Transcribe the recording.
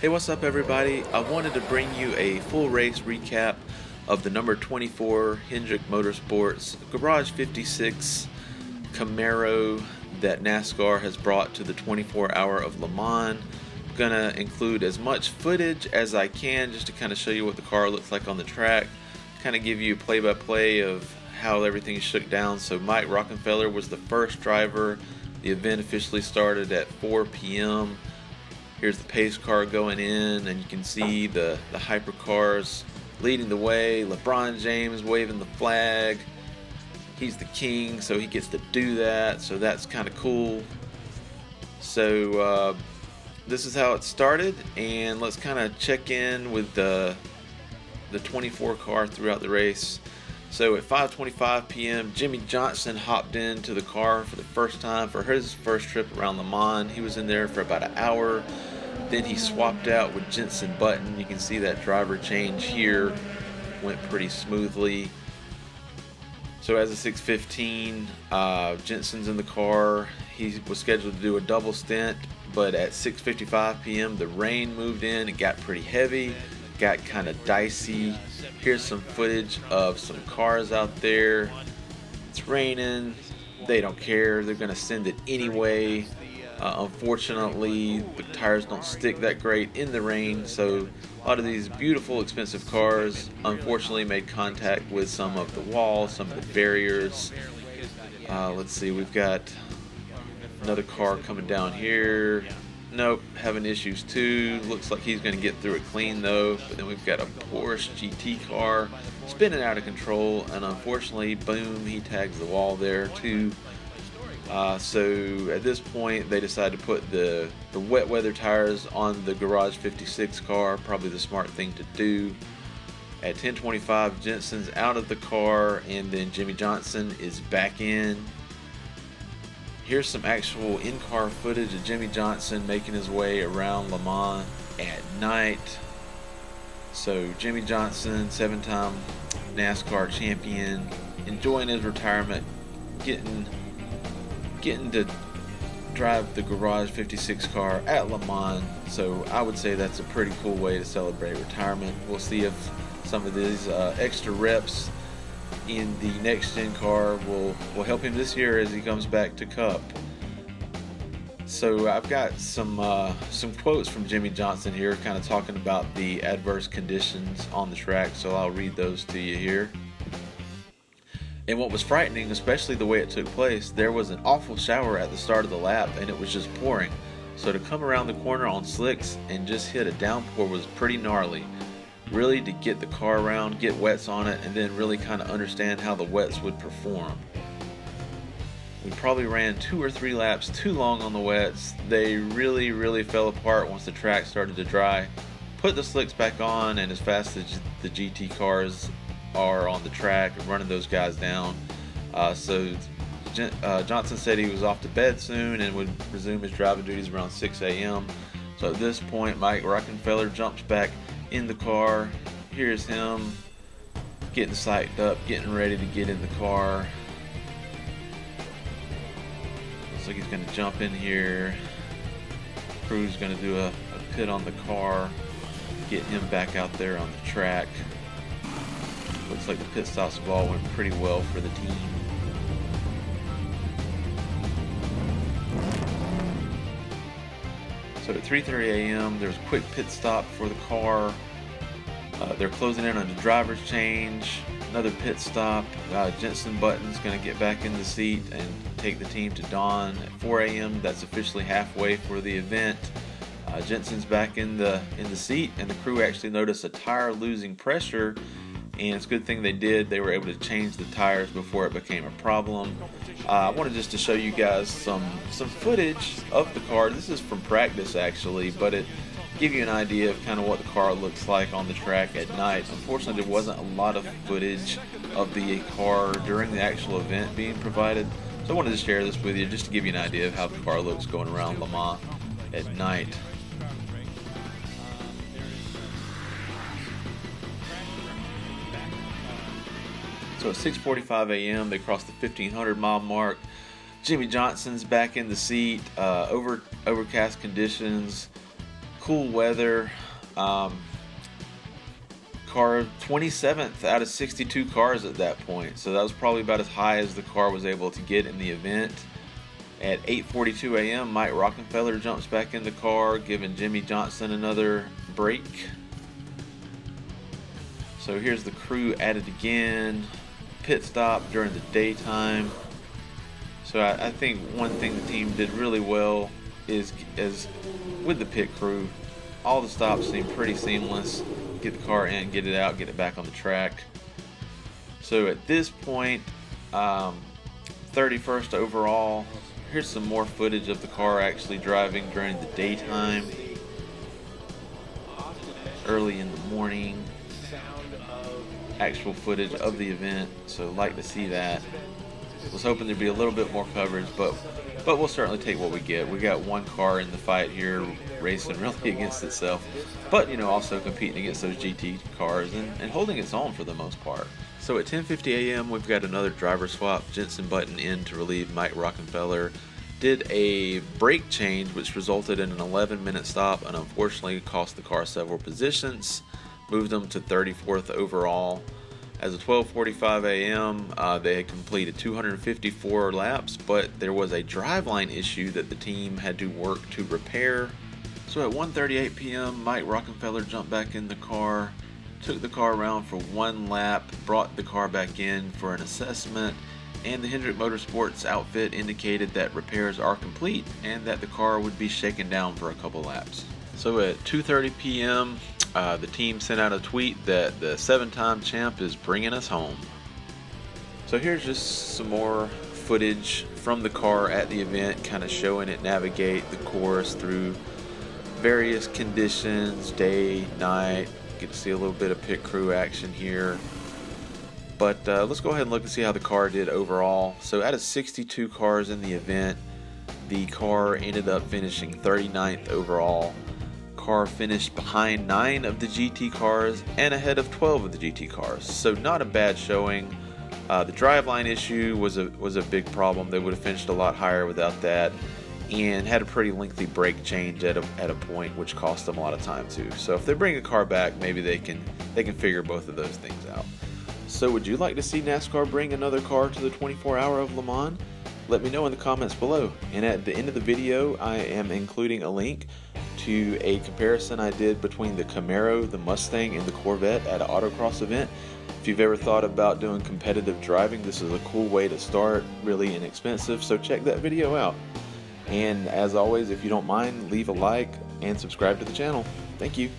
Hey, what's up everybody? I wanted to bring you a full race recap of the number 24 Hendrick Motorsports Garage 56 Camaro that Nascar has brought to the 24 Hour of Le Mans. I'm gonna include as much footage as I can just to kind of show you what the car looks like on the track, kind of give you play-by-play of how everything shook down. So Mike Rockenfeller was the first driver. The event officially started at 4 p.m. Here's the pace car going in, and you can see the hypercars leading the way. LeBron James waving the flag. He's the king, so he gets to do that, so that's kind of cool. So this is how it started, and let's kind of check in with the 24 car throughout the race. So at 5:25 p.m., Jimmie Johnson hopped into the car for the first time for his first trip around Le Mans. He was in there for about an hour. Then he swapped out with Jenson Button. You can see that driver change here went pretty smoothly. So as of 6:15, Jenson's in the car. He was scheduled to do a double stint, but at 6:55 p.m. the rain moved in. It got pretty heavy, got kind of dicey. Here's some footage of some cars out there. It's raining. They don't care. They're going to send it anyway. Unfortunately, the tires don't stick that great in the rain, so a lot of these beautiful, expensive cars unfortunately made contact with some of the walls, some of the barriers. Let's see, we've got another car coming down here. Nope, having issues too. Looks like he's going to get through it clean though. But then we've got a Porsche GT car spinning out of control, and unfortunately, boom, he tags the wall there too. So at this point, they decided to put the wet weather tires on the Garage 56 car, probably the smart thing to do. At 10:25, Jenson's out of the car, and then Jimmie Johnson is back in. Here's some actual in-car footage of Jimmie Johnson making his way around Le Mans at night. So Jimmie Johnson, 7-time NASCAR champion, enjoying his retirement, getting to drive the Garage 56 car at Le Mans. So I would say that's a pretty cool way to celebrate retirement. We'll see if some of these extra reps in the next gen car will help him this year as he comes back to Cup. So I've got some quotes from Jimmie Johnson here, kind of talking about the adverse conditions on the track, so I'll read those to you here. And what was frightening, especially the way it took place, there was an awful shower at the start of the lap, and it was just pouring. So to come around the corner on slicks and just hit a downpour was pretty gnarly. Really, to get the car around, get wets on it, and then really kind of understand how the wets would perform. We probably ran 2 or 3 laps too long on the wets. They really fell apart once the track started to dry. Put the slicks back on, and as fast as the GT cars are on the track, running those guys down. So Johnson said he was off to bed soon and would resume his driving duties around 6 a.m. So at this point, Mike Rockenfeller jumps back in the car. Here's him getting psyched up, getting ready to get in the car. Looks like he's going to jump in here. Crew's going to do a pit on the car, get him back out there on the track. Looks like the pit stops have all went pretty well for the team. So at 3:30 a.m. there's a quick pit stop for the car. They're closing in on the driver's change. Another pit stop. Jenson Button's going to get back in the seat and take the team to dawn. At 4 a.m. that's officially halfway for the event. Jenson's back in the seat, and the crew actually noticed a tire losing pressure. And it's a good thing they did. They were able to change the tires before it became a problem. I wanted just to show you guys some footage of the car. This is from practice actually, but it give you an idea of kind of what the car looks like on the track at night. Unfortunately, there wasn't a lot of footage of the car during the actual event being provided. So I wanted to share this with you just to give you an idea of how the car looks going around Le Mans at night. So at 6:45 a.m. they crossed the 1,500 mile mark. Jimmie Johnson's back in the seat. Overcast conditions. cool weather. Car 27th out of 62 cars at that point, so that was probably about as high as the car was able to get in the event. At 8:42 a.m., Mike Rockenfeller jumps back in the car, giving Jimmie Johnson another break. So here's the crew at it again. Pit stop during the daytime. So I think one thing the team did really well is with the pit crew, all the stops seem pretty seamless. Get the car in, get it out, get it back on the track. So at this point, 31st overall. Here's some more footage of the car actually driving during the daytime, early in the morning. Actual footage of the event, so like to see that. Was hoping there'd be a little bit more coverage, but we'll certainly take what we get. We got one car in the fight here, racing really against itself, but also competing against those GT cars and holding its own for the most part. So at 10:50 a.m. we've got another driver swap. Jenson button in to relieve Mike Rockenfeller. Did a brake change which resulted in an 11-minute stop and unfortunately cost the car several positions. Moved them to 34th overall. As of 12:45 a.m., they had completed 254 laps, but there was a driveline issue that the team had to work to repair. So at 1:38 p.m., Mike Rockenfeller jumped back in the car, took the car around for one lap, brought the car back in for an assessment, and the Hendrick Motorsports outfit indicated that repairs are complete and that the car would be shaken down for a couple laps. So at 2:30 p.m., the team sent out a tweet that the 7-time champ is bringing us home. So here's just some more footage from the car at the event, kind of showing it navigate the course through various conditions, day, night. Get to see a little bit of pit crew action here. But let's go ahead and look and see how the car did overall. So out of 62 cars in the event, the car ended up finishing 39th overall. Car finished behind 9 of the GT cars and ahead of 12 of the GT cars, so not a bad showing. The driveline issue was a big problem. They would have finished a lot higher without that, and had a pretty lengthy brake change at a point, which cost them a lot of time too. So if they bring a car back, maybe they can figure both of those things out. So would you like to see NASCAR bring another car to the 24-hour of Le Mans? Let me know in the comments below. And at the end of the video, I am including a link to a comparison I did between the Camaro, the Mustang, and the Corvette at an autocross event. If you've ever thought about doing competitive driving, this is a cool way to start, really inexpensive, so check that video out. And as always, if you don't mind, leave a like and subscribe to the channel. Thank you.